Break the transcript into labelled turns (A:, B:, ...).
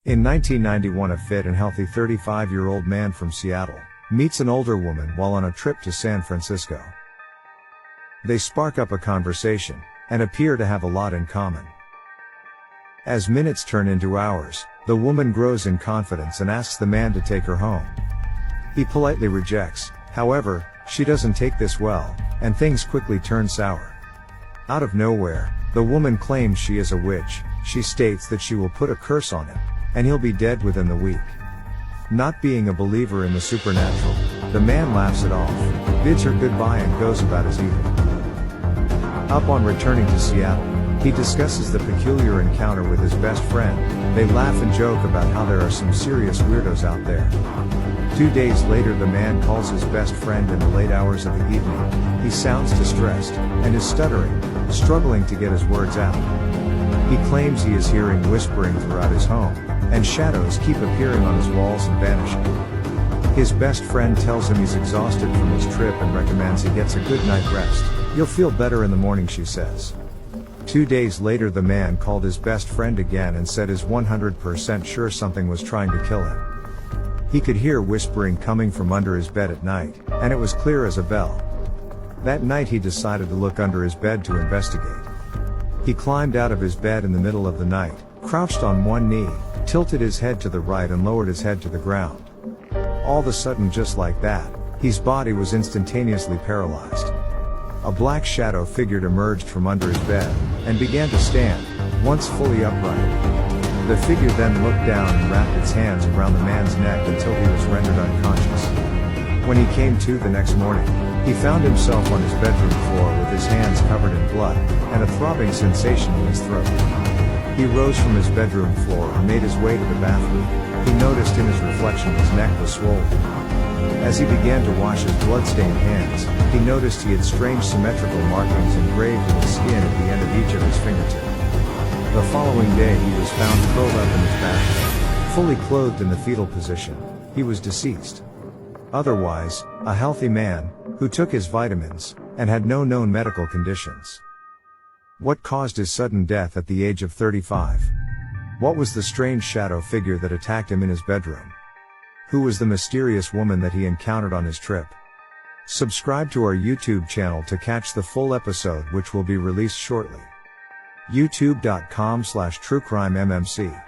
A: In 1991, a fit and healthy 35-year-old man from Seattle meets an older woman while on a trip to San Francisco. They spark up a conversation and appear to have a lot in common. As minutes turn into hours, the woman grows in confidence and asks the man to take her home. He politely rejects. However, she doesn't take this well, and things quickly turn sour. Out of nowhere, the woman claims she is a witch. She states that she will put a curse on him, and he'll be dead within the week. Not being a believer in the supernatural, the man laughs it off, bids her goodbye and goes about his evening. Upon returning to Seattle, he discusses the peculiar encounter with his best friend. They laugh and joke about how there are some serious weirdos out there. 2 days later, the man calls his best friend in the late hours of the evening. He sounds distressed, and is stuttering, struggling to get his words out. He claims he is hearing whispering throughout his home, and shadows keep appearing on his walls and vanishing. His best friend tells him he's exhausted from his trip and recommends he gets a good night rest. "You'll feel better in the morning," she says. 2 days later, the man called his best friend again and said he's 100% sure something was trying to kill him. He could hear whispering coming from under his bed at night, and it was clear as a bell. That night he decided to look under his bed to investigate. He climbed out of his bed in the middle of the night, crouched on one knee, tilted his head to the right and lowered his head to the ground. All of a sudden, just like that, his body was instantaneously paralyzed. A black shadow figure emerged from under his bed, and began to stand, once fully upright. The figure then looked down and wrapped its hands around the man's neck until he was rendered unconscious. When he came to the next morning, he found himself on his bedroom floor with his hands covered in blood, and a throbbing sensation in his throat. He rose from his bedroom floor and made his way to the bathroom. He noticed in his reflection his neck was swollen. As he began to wash his blood-stained hands, he noticed he had strange symmetrical markings engraved in the skin at the end of each of his fingertips. The following day he was found curled up in his bathroom, fully clothed in the fetal position. He was deceased. Otherwise, a healthy man, who took his vitamins, and had no known medical conditions. What caused his sudden death at the age of 35? What was the strange shadow figure that attacked him in his bedroom? Who was the mysterious woman that he encountered on his trip? Subscribe to our YouTube channel to catch the full episode, which will be released shortly. youtube.com/truecrimemmc